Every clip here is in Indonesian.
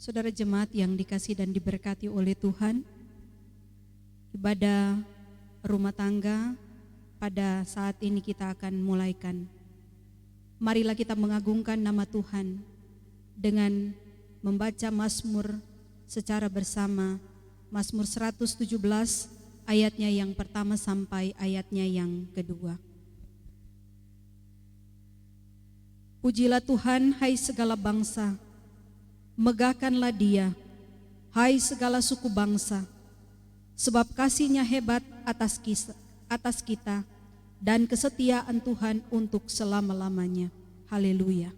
Saudara jemaat yang dikasihi dan diberkati oleh Tuhan, ibadah rumah tangga pada saat ini kita akan mulaikan. Marilah kita mengagungkan nama Tuhan dengan membaca Mazmur secara bersama. Mazmur 117 ayatnya yang pertama sampai ayatnya yang kedua. Pujilah Tuhan, hai segala bangsa, megahkanlah Dia, hai segala suku bangsa, sebab kasih-Nya hebat atas kita dan kesetiaan Tuhan untuk selama-lamanya. Haleluya.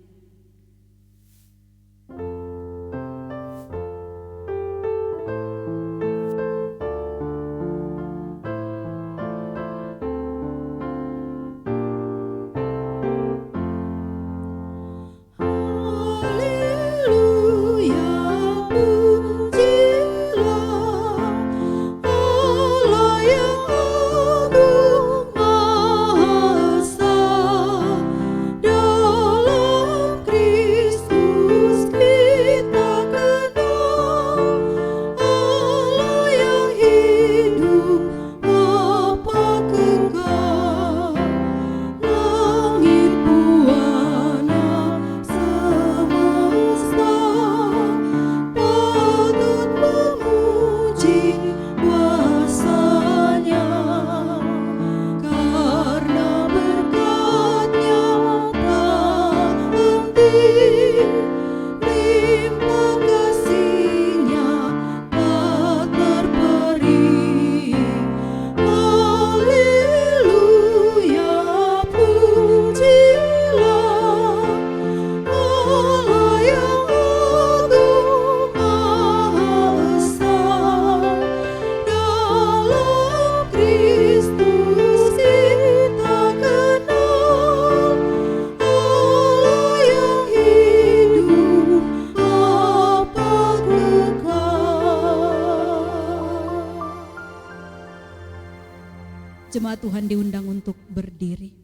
Jemaat Tuhan diundang untuk berdiri.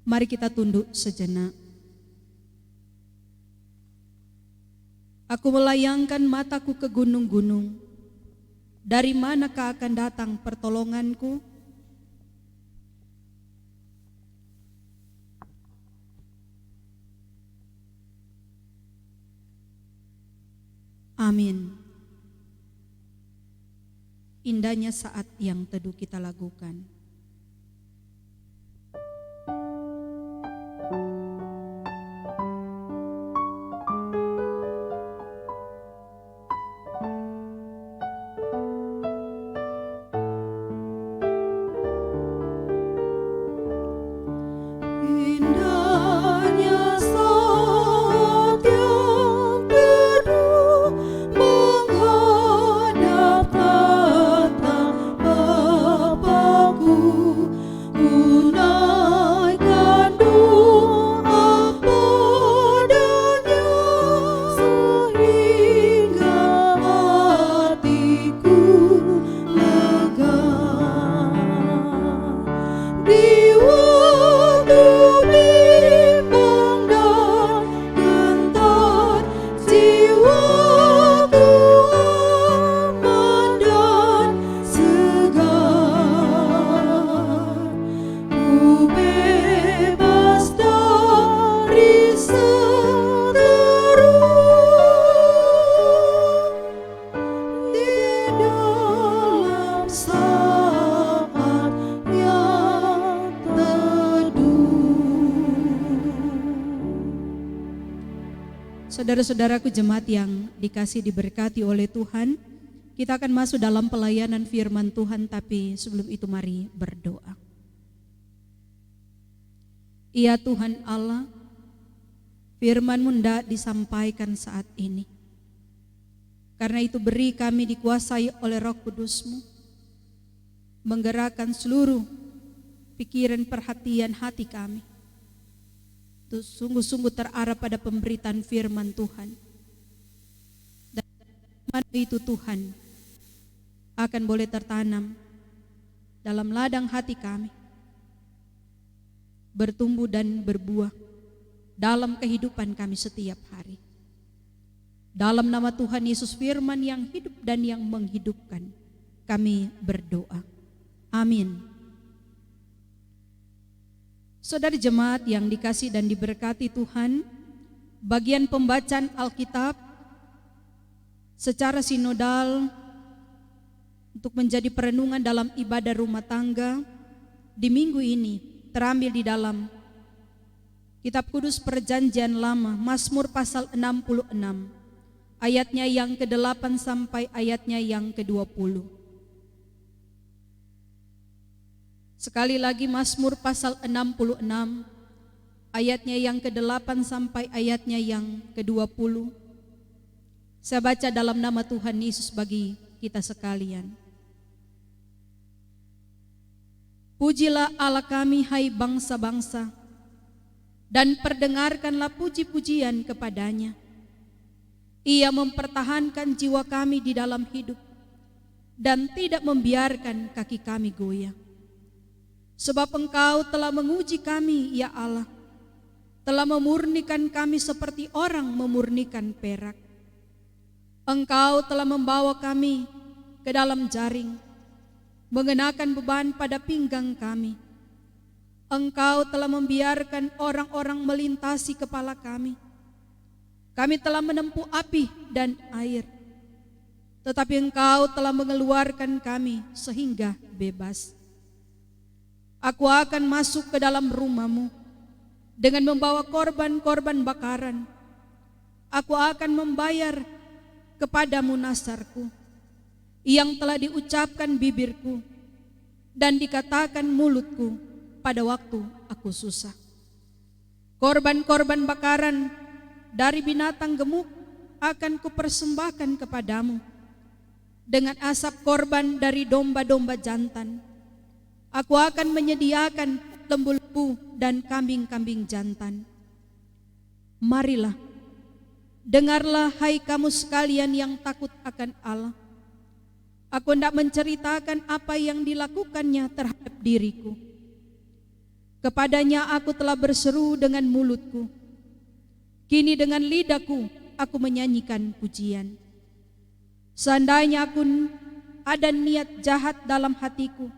Mari kita tunduk sejenak. Aku melayangkan mataku ke gunung-gunung. Dari manakah akan datang pertolonganku? Amin. Indahnya saat yang teduh kita lakukan. Saudara-saudaraku jemaat yang dikasih diberkati oleh Tuhan, kita akan masuk dalam pelayanan firman Tuhan, tapi sebelum itu mari berdoa. Ya Tuhan Allah, firman-Mu hendak disampaikan saat ini. Karena itu beri kami dikuasai oleh Roh Kudus-Mu, menggerakkan seluruh pikiran perhatian hati kami, itu sungguh-sungguh terarah pada pemberitaan firman Tuhan. Dan firman itu Tuhan akan boleh tertanam dalam ladang hati kami, bertumbuh dan berbuah dalam kehidupan kami setiap hari. Dalam nama Tuhan Yesus firman yang hidup dan yang menghidupkan, kami berdoa. Amin. Saudara jemaat yang dikasih dan diberkati Tuhan, bagian pembacaan Alkitab secara sinodal untuk menjadi perenungan dalam ibadah rumah tangga di minggu ini terambil di dalam Kitab Kudus Perjanjian Lama, Mazmur pasal 66, ayatnya yang ke-8 sampai ayatnya yang ke-20. Sekali lagi Mazmur pasal 66, ayatnya yang ke-8 sampai ayatnya yang ke-20. Saya baca dalam nama Tuhan Yesus bagi kita sekalian. Pujilah Allah kami, hai bangsa-bangsa, dan perdengarkanlah puji-pujian kepadanya. Ia mempertahankan jiwa kami di dalam hidup dan tidak membiarkan kaki kami goyah. Sebab Engkau telah menguji kami, ya Allah, telah memurnikan kami seperti orang memurnikan perak. Engkau telah membawa kami ke dalam jaring, mengenakan beban pada pinggang kami. Engkau telah membiarkan orang-orang melintasi kepala kami. Kami telah menempuh api dan air, tetapi Engkau telah mengeluarkan kami sehingga bebas. Aku akan masuk ke dalam rumah-Mu dengan membawa korban-korban bakaran. Aku akan membayar kepadamu nasarku yang telah diucapkan bibirku dan dikatakan mulutku pada waktu aku susah. Korban-korban bakaran dari binatang gemuk akan kupersembahkan kepadamu, dengan asap korban dari domba-domba jantan. Aku akan menyediakan lembu-lembu dan kambing-kambing jantan. Marilah, dengarlah hai kamu sekalian yang takut akan Allah. Aku hendak menceritakan apa yang dilakukannya terhadap diriku. Kepadanya aku telah berseru dengan mulutku. Kini dengan lidahku aku menyanyikan pujian. Seandainya aku ada niat jahat dalam hatiku,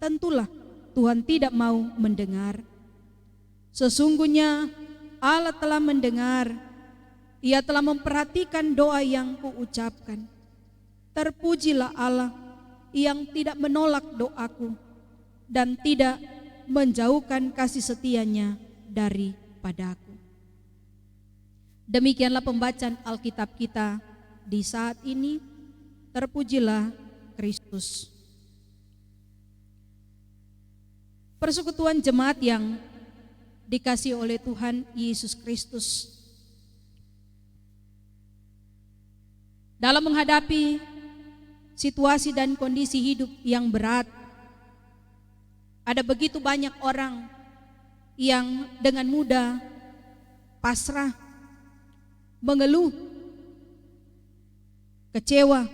tentulah Tuhan tidak mau mendengar. Sesungguhnya Allah telah mendengar. Ia telah memperhatikan doa yang kuucapkan. Terpujilah Allah yang tidak menolak doaku dan tidak menjauhkan kasih setianya daripadaku. Demikianlah pembacaan Alkitab kita di saat ini. Terpujilah Kristus. Persekutuan jemaat yang dikasihi oleh Tuhan Yesus Kristus, dalam menghadapi situasi dan kondisi hidup yang berat, ada begitu banyak orang yang dengan mudah pasrah, mengeluh, kecewa,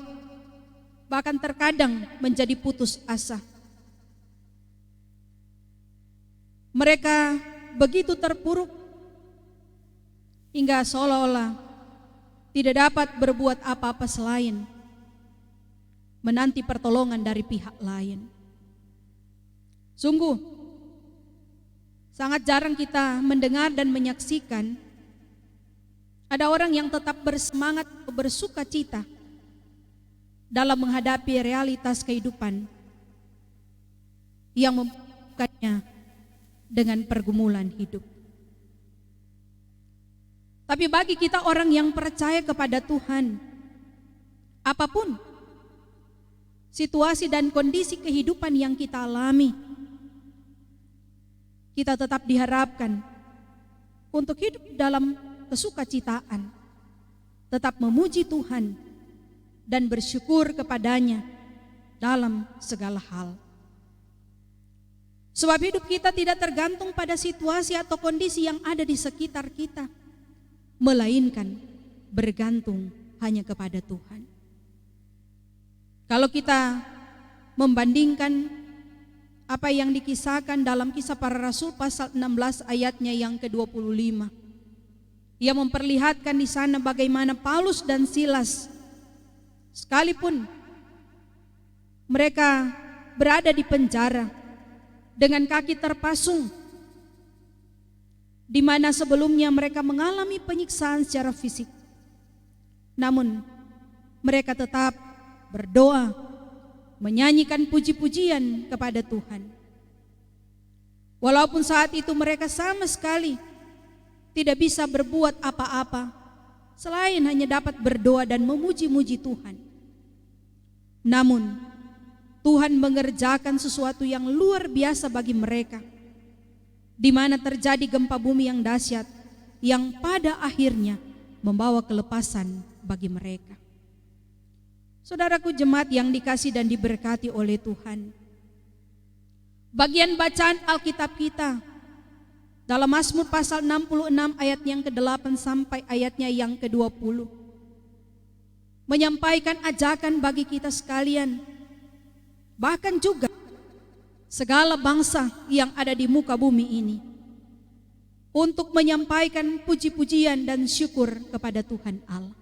bahkan terkadang menjadi putus asa. Mereka begitu terpuruk hingga seolah-olah tidak dapat berbuat apa-apa selain menanti pertolongan dari pihak lain. Sungguh sangat jarang kita mendengar dan menyaksikan ada orang yang tetap bersemangat, bersuka cita dalam menghadapi realitas kehidupan yang membukannya dengan pergumulan hidup. Tapi bagi kita orang yang percaya kepada Tuhan, apapun situasi dan kondisi kehidupan yang kita alami, kita tetap diharapkan untuk hidup dalam kesukacitaan, tetap memuji Tuhan dan bersyukur kepadanya dalam segala hal. Sebab hidup kita tidak tergantung pada situasi atau kondisi yang ada di sekitar kita, melainkan bergantung hanya kepada Tuhan. Kalau kita membandingkan apa yang dikisahkan dalam Kisah Para Rasul pasal 16 ayatnya yang ke-25, Ia memperlihatkan di sana bagaimana Paulus dan Silas, sekalipun mereka berada di penjara dengan kaki terpasung, di mana sebelumnya mereka mengalami penyiksaan secara fisik, namun mereka tetap berdoa, menyanyikan puji-pujian kepada Tuhan. Walaupun saat itu mereka sama sekali tidak bisa berbuat apa-apa selain hanya dapat berdoa dan memuji-muji Tuhan. Namun Tuhan mengerjakan sesuatu yang luar biasa bagi mereka, di mana terjadi gempa bumi yang dahsyat yang pada akhirnya membawa kelepasan bagi mereka. Saudaraku jemaat yang dikasihi dan diberkati oleh Tuhan, bagian bacaan Alkitab kita dalam Mazmur pasal 66 ayat yang ke-8 sampai ayatnya yang ke-20 menyampaikan ajakan bagi kita sekalian, bahkan juga segala bangsa yang ada di muka bumi ini, untuk menyampaikan puji-pujian dan syukur kepada Tuhan Allah.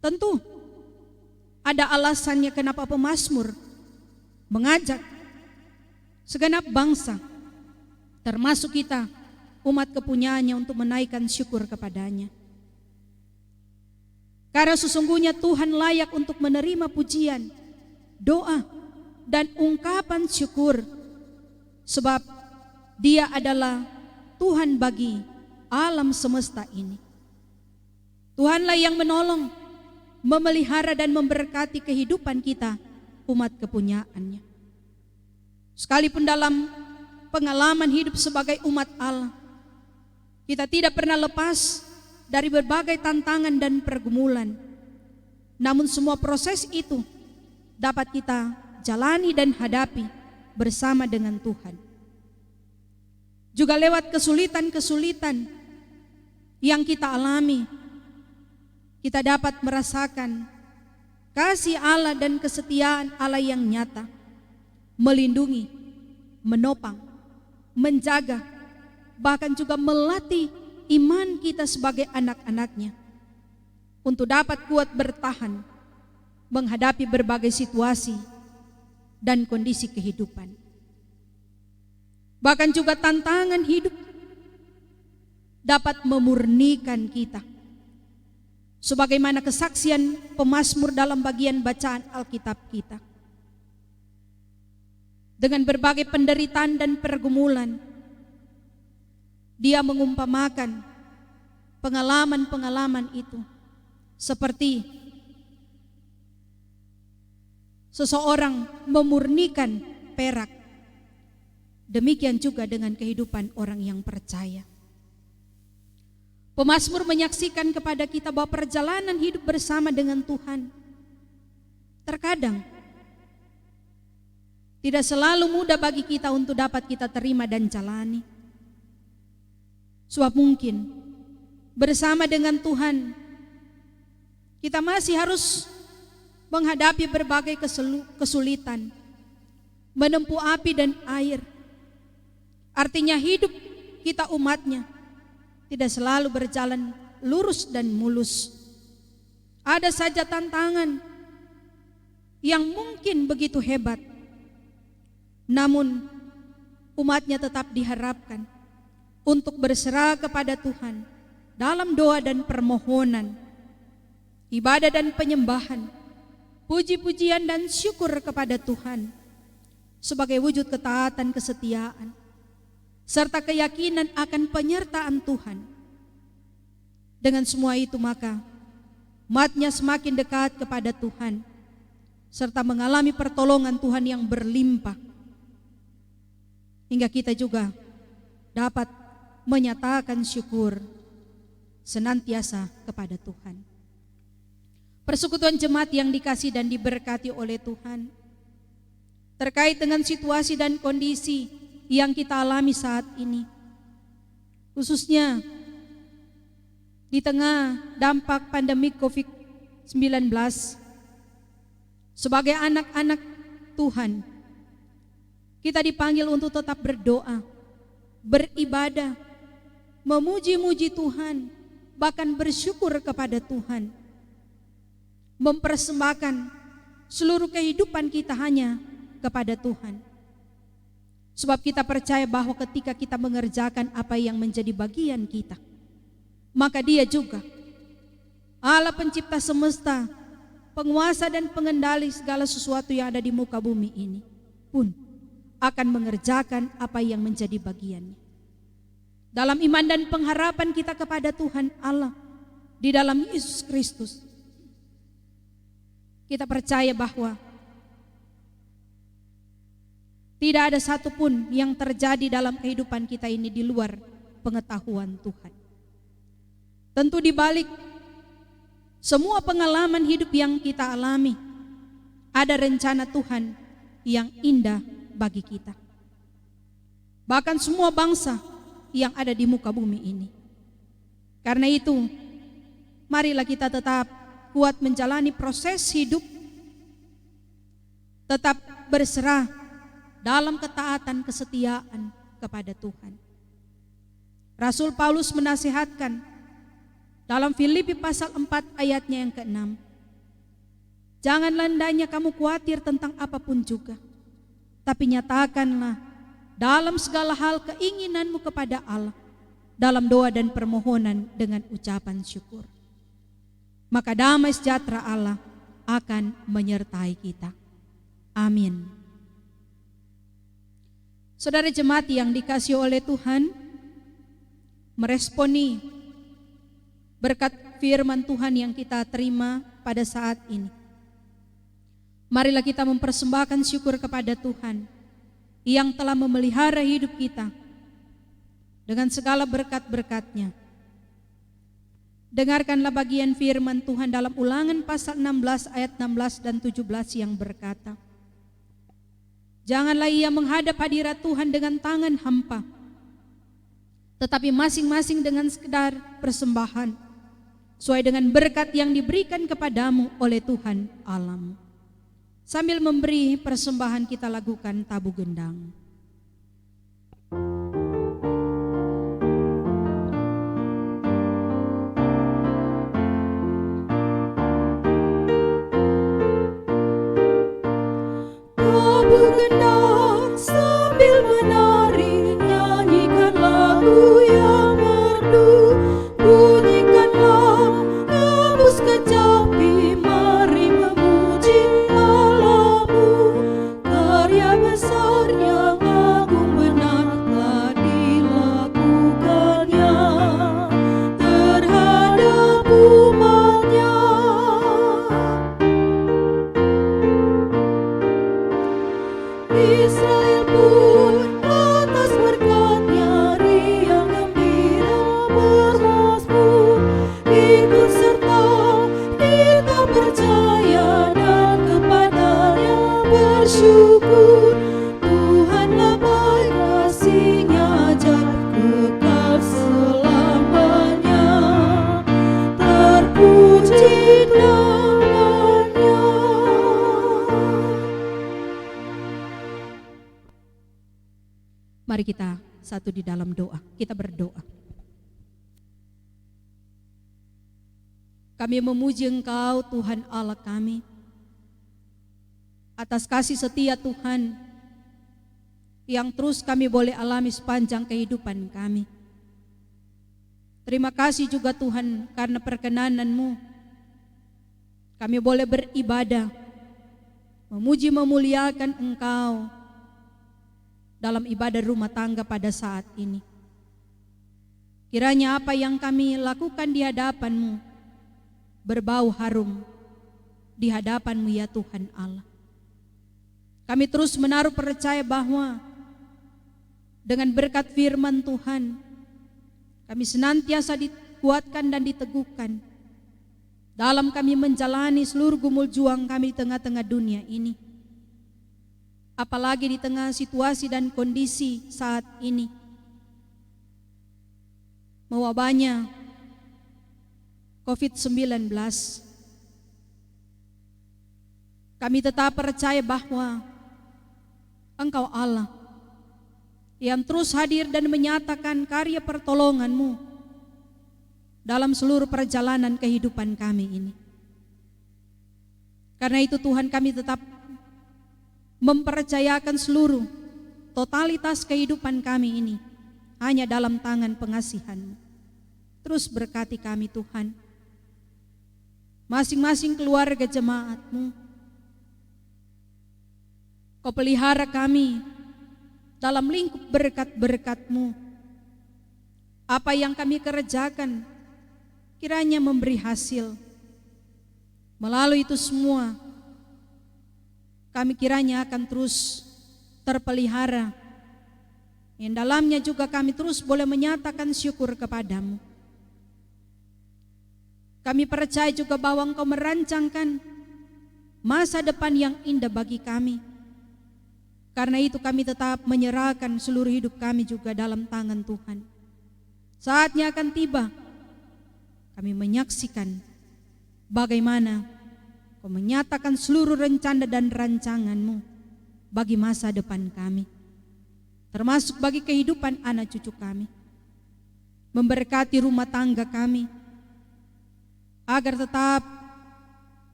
Tentu ada alasannya kenapa pemazmur mengajak segenap bangsa, termasuk kita, umat kepunyaannya, untuk menaikkan syukur kepadanya. Karena sesungguhnya Tuhan layak untuk menerima pujian, doa, dan ungkapan syukur, sebab Dia adalah Tuhan bagi alam semesta ini. Tuhanlah yang menolong, memelihara dan memberkati kehidupan kita, umat kepunyaannya. Sekalipun dalam pengalaman hidup sebagai umat Allah, kita tidak pernah lepas dari berbagai tantangan dan pergumulan. Namun semua proses itu dapat kita jalani dan hadapi bersama dengan Tuhan. Juga lewat kesulitan-kesulitan yang kita alami, kita dapat merasakan kasih Allah dan kesetiaan Allah yang nyata, melindungi, menopang, menjaga, bahkan juga melatih iman kita sebagai anak-anaknya untuk dapat kuat bertahan menghadapi berbagai situasi dan kondisi kehidupan. Bahkan juga tantangan hidup dapat memurnikan kita, sebagaimana kesaksian pemazmur dalam bagian bacaan Alkitab kita. Dengan berbagai penderitaan dan pergumulan, dia mengumpamakan pengalaman-pengalaman itu seperti seseorang memurnikan perak. Demikian juga dengan kehidupan orang yang percaya. Pemazmur menyaksikan kepada kita bahwa perjalanan hidup bersama dengan Tuhan terkadang tidak selalu mudah bagi kita untuk dapat kita terima dan jalani. Sebab mungkin bersama dengan Tuhan kita masih harus menghadapi berbagai kesulitan, menempuh api dan air. Artinya hidup kita umatnya tidak selalu berjalan lurus dan mulus. Ada saja tantangan yang mungkin begitu hebat, namun umatnya tetap diharapkan untuk berserah kepada Tuhan dalam doa dan permohonan, ibadah dan penyembahan, puji-pujian dan syukur kepada Tuhan sebagai wujud ketaatan, kesetiaan, serta keyakinan akan penyertaan Tuhan. Dengan semua itu maka umatnya semakin dekat kepada Tuhan, serta mengalami pertolongan Tuhan yang berlimpah, hingga kita juga dapat menyatakan syukur senantiasa kepada Tuhan. Persekutuan jemaat yang dikasihi dan diberkati oleh Tuhan, terkait dengan situasi dan kondisi yang kita alami saat ini, khususnya di tengah dampak pandemi COVID-19, sebagai anak-anak Tuhan, kita dipanggil untuk tetap berdoa, beribadah, memuji-muji Tuhan, bahkan bersyukur kepada Tuhan, mempersembahkan seluruh kehidupan kita hanya kepada Tuhan. Sebab kita percaya bahwa ketika kita mengerjakan apa yang menjadi bagian kita, maka Dia juga, Allah pencipta semesta, penguasa dan pengendali segala sesuatu yang ada di muka bumi ini, pun akan mengerjakan apa yang menjadi bagiannya. Dalam iman dan pengharapan kita kepada Tuhan Allah di dalam Yesus Kristus, kita percaya bahwa tidak ada satupun yang terjadi dalam kehidupan kita ini di luar pengetahuan Tuhan. Tentu di balik semua pengalaman hidup yang kita alami, ada rencana Tuhan yang indah bagi kita. Bahkan semua bangsa yang ada di muka bumi ini. Karena itu, marilah kita tetap kuat menjalani proses hidup, tetap berserah dalam ketaatan kesetiaan kepada Tuhan. Rasul Paulus menasihatkan dalam Filipi pasal 4 ayatnya yang ke-6. Janganlah hendaknya kamu khawatir tentang apapun juga, tapi nyatakanlah dalam segala hal keinginanmu kepada Allah dalam doa dan permohonan dengan ucapan syukur. Maka damai sejahtera Allah akan menyertai kita. Amin. Saudara jemaat yang dikasihi oleh Tuhan, meresponi berkat firman Tuhan yang kita terima pada saat ini, marilah kita mempersembahkan syukur kepada Tuhan yang telah memelihara hidup kita dengan segala berkat-berkat-Nya. Dengarkanlah bagian firman Tuhan dalam Ulangan pasal 16 ayat 16 dan 17 yang berkata, janganlah ia menghadap hadirat Tuhan dengan tangan hampa, tetapi masing-masing dengan sekedar persembahan, sesuai dengan berkat yang diberikan kepadamu oleh Tuhan Allahmu. Sambil memberi persembahan, kita lakukan tabuh gendang. Tabuh gendang sambil menari, nyanyikan lagu yang merdu, bunyikanlah gembus kecapi, mari memuji Allahmu. Karya besar yang agung benar telah dilakukannya terhadap umatnya. Israel pun atas berkat-Nya riang gembira bermasmur, ikut serta kita percaya dan kepada-Nya bersyukur. Tuhanlah baik, kasih-Nya ajaib kekal selamanya, terpuji namanya. Mari kita satu di dalam doa, kita berdoa. Kami memuji Engkau Tuhan Allah kami, atas kasih setia Tuhan yang terus kami boleh alami sepanjang kehidupan kami. Terima kasih juga Tuhan karena perkenanan-Mu kami boleh beribadah, memuji memuliakan Engkau dalam ibadah rumah tangga pada saat ini. Kiranya apa yang kami lakukan di hadapan-Mu berbau harum di hadapan-Mu ya Tuhan Allah. Kami terus menaruh percaya bahwa dengan berkat firman Tuhan, kami senantiasa dikuatkan dan diteguhkan dalam kami menjalani seluruh gumul juang kami di tengah-tengah dunia ini. Apalagi di tengah situasi dan kondisi saat ini, mewabahnya COVID-19, kami tetap percaya bahwa Engkau Allah yang terus hadir dan menyatakan karya pertolongan-Mu dalam seluruh perjalanan kehidupan kami ini. Karena itu Tuhan, kami tetap mempercayakan seluruh totalitas kehidupan kami ini hanya dalam tangan pengasihan-Mu. Terus berkati kami Tuhan, masing-masing keluarga jemaat-Mu. Kau pelihara kami dalam lingkup berkat-berkat-Mu. Apa yang kami kerjakan kiranya memberi hasil. Melalui itu semua kami kiranya akan terus terpelihara, yang dalamnya juga kami terus boleh menyatakan syukur kepadamu. Kami percaya juga bahwa Engkau merancangkan masa depan yang indah bagi kami. Karena itu kami tetap menyerahkan seluruh hidup kami juga dalam tangan Tuhan. Saatnya akan tiba, kami menyaksikan bagaimana Kau menyatakan seluruh rencana dan rancangan-Mu bagi masa depan kami, termasuk bagi kehidupan anak cucu kami. Memberkati rumah tangga kami, agar tetap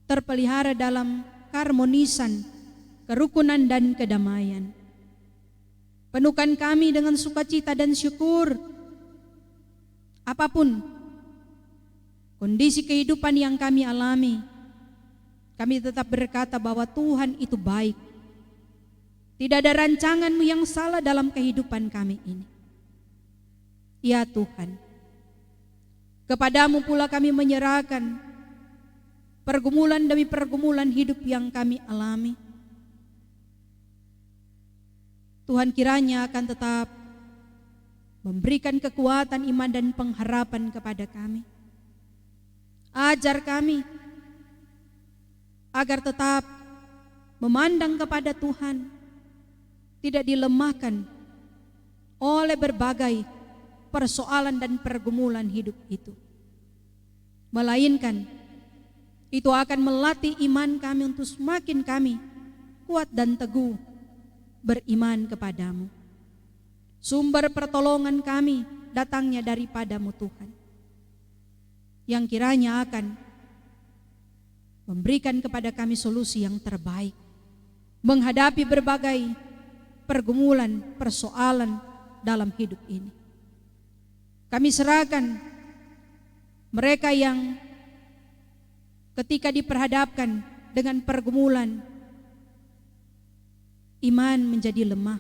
terpelihara dalam keharmonisan, kerukunan dan kedamaian. Penuhkan kami dengan sukacita dan syukur. Apapun kondisi kehidupan yang kami alami, kami tetap berkata bahwa Tuhan itu baik. Tidak ada rancangan-Mu yang salah dalam kehidupan kami ini. Ya Tuhan, kepadamu pula kami menyerahkan pergumulan demi pergumulan hidup yang kami alami. Tuhan kiranya akan tetap memberikan kekuatan iman dan pengharapan kepada kami. Ajar kami agar tetap memandang kepada Tuhan, tidak dilemahkan oleh berbagai persoalan dan pergumulan hidup itu. Melainkan itu akan melatih iman kami untuk semakin kami kuat dan teguh beriman kepadamu. Sumber pertolongan kami datangnya daripadamu Tuhan, yang kiranya akan memberikan kepada kami solusi yang terbaik menghadapi berbagai pergumulan, persoalan dalam hidup ini. Kami serahkan mereka yang ketika diperhadapkan dengan pergumulan, iman menjadi lemah.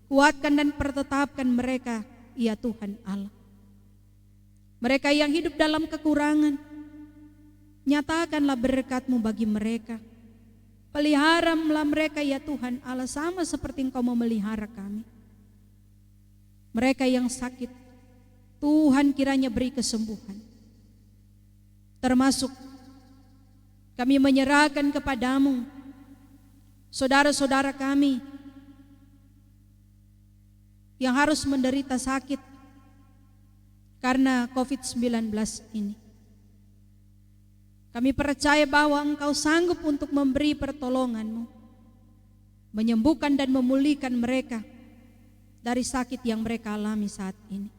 Kuatkan dan pertetapkan mereka, ya Tuhan Allah. Mereka yang hidup dalam kekurangan, nyatakanlah berkat-Mu bagi mereka. Peliharalah mereka ya Tuhan Allah, sama seperti Engkau memelihara kami. Mereka yang sakit, Tuhan kiranya beri kesembuhan. Termasuk kami menyerahkan kepadamu saudara-saudara kami yang harus menderita sakit karena COVID-19 ini. Kami percaya bahwa Engkau sanggup untuk memberi pertolongan-Mu, menyembuhkan dan memulihkan mereka dari sakit yang mereka alami saat ini.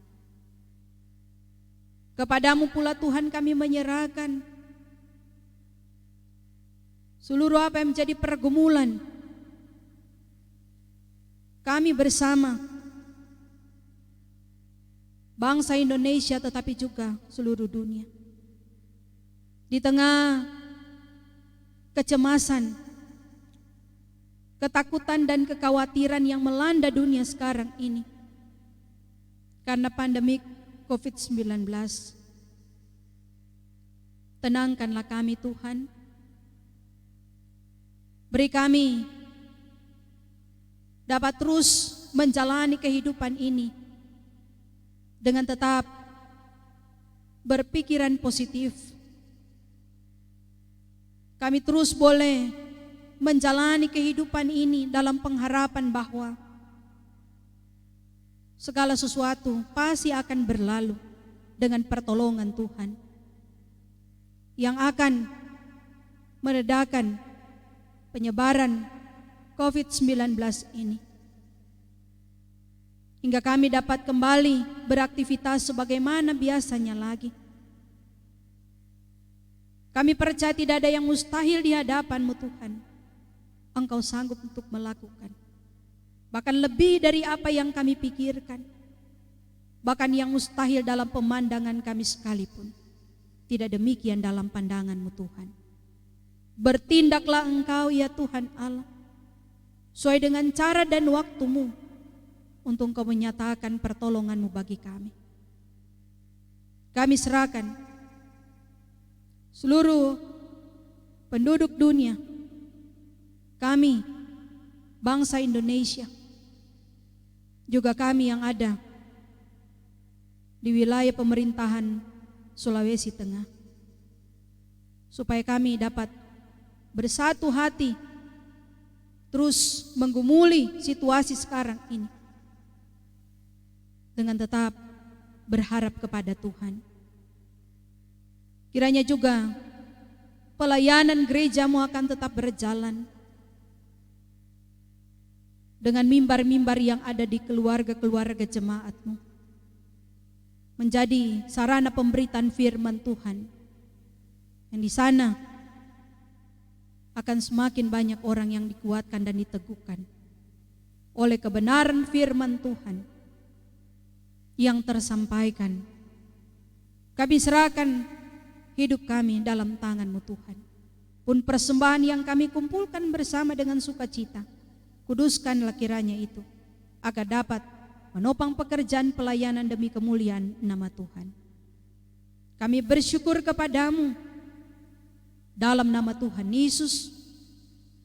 Kepadamu pula Tuhan kami menyerahkan seluruh apa yang menjadi pergumulan kami bersama bangsa Indonesia, tetapi juga seluruh dunia. Di tengah kecemasan, ketakutan dan kekhawatiran yang melanda dunia sekarang ini karena pandemi COVID-19, tenangkanlah kami Tuhan. Beri kami dapat terus menjalani kehidupan ini dengan tetap berpikiran positif. Kami terus boleh menjalani kehidupan ini dalam pengharapan bahwa segala sesuatu pasti akan berlalu dengan pertolongan Tuhan yang akan meredakan penyebaran COVID-19 ini. hingga kami dapat kembali beraktivitas sebagaimana biasanya lagi. Kami percaya tidak ada yang mustahil di hadapan-Mu Tuhan. Engkau sanggup untuk melakukan bahkan lebih dari apa yang kami pikirkan, bahkan yang mustahil dalam pemandangan kami sekalipun. Tidak demikian dalam pandangan-Mu Tuhan. Bertindaklah Engkau ya Tuhan Allah, sesuai dengan cara dan waktu-Mu, untuk Engkau menyatakan pertolongan-Mu bagi kami. Kami serahkan seluruh penduduk dunia, kami bangsa Indonesia, juga kami yang ada di wilayah pemerintahan Sulawesi Tengah, supaya kami dapat bersatu hati terus menggumuli situasi sekarang ini dengan tetap berharap kepada Tuhan. Kiranya juga pelayanan gereja-Mu akan tetap berjalan dengan mimbar-mimbar yang ada di keluarga-keluarga jemaat-Mu, menjadi sarana pemberitaan firman Tuhan, yang di sana akan semakin banyak orang yang dikuatkan dan diteguhkan oleh kebenaran firman Tuhan yang tersampaikan. Kami serahkan hidup kami dalam tangan-Mu Tuhan. Pun persembahan yang kami kumpulkan bersama dengan sukacita, kuduskanlah kiranya itu, agar dapat menopang pekerjaan pelayanan demi kemuliaan nama Tuhan. Kami bersyukur kepada-Mu dalam nama Tuhan Yesus,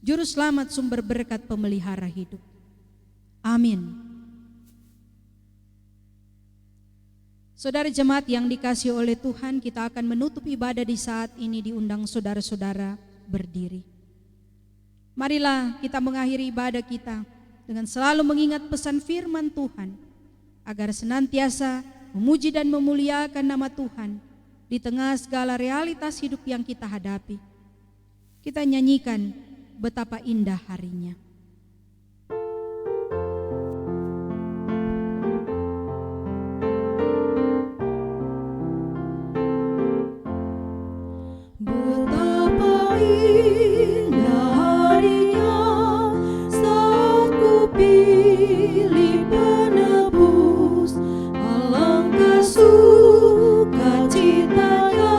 Juru Selamat, sumber berkat, pemelihara hidup. Amin. Saudara jemaat yang dikasihi oleh Tuhan, kita akan menutup ibadah di saat ini, diundang saudara-saudara berdiri. Marilah kita mengakhiri ibadah kita dengan selalu mengingat pesan firman Tuhan, agar senantiasa memuji dan memuliakan nama Tuhan di tengah segala realitas hidup yang kita hadapi. Kita nyanyikan betapa indah harinya. Betapa indah harinya saat ku pilih penebus, alangkah sukacitanya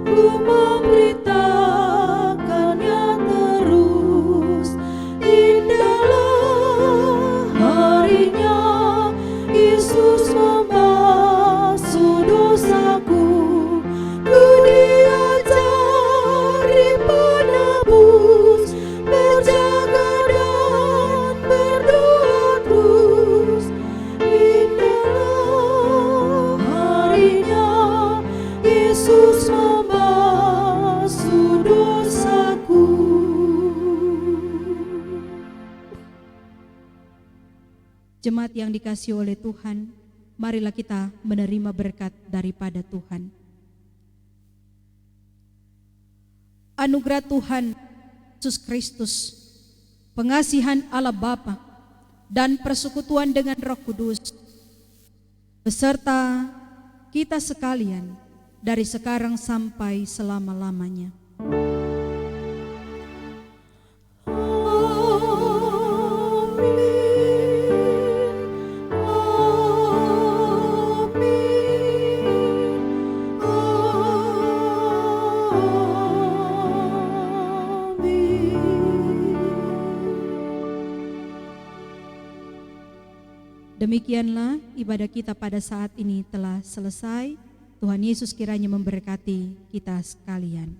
ku memberitakannya terus. Indahlah harinya Yesus membasuh dosaku, ku diajari penebus, berjaga dan berdoa terus. Indahlah harinya Yesus membasuh dosaku. Jemaat yang dikasihi oleh Tuhan, marilah kita menerima berkat daripada Tuhan. Anugerah Tuhan Yesus Kristus, pengasihan Allah Bapa, dan persekutuan dengan Roh Kudus beserta kita sekalian dari sekarang sampai selama-lamanya. Demikianlah ibadah kita pada saat ini telah selesai. Tuhan Yesus kiranya memberkati kita sekalian.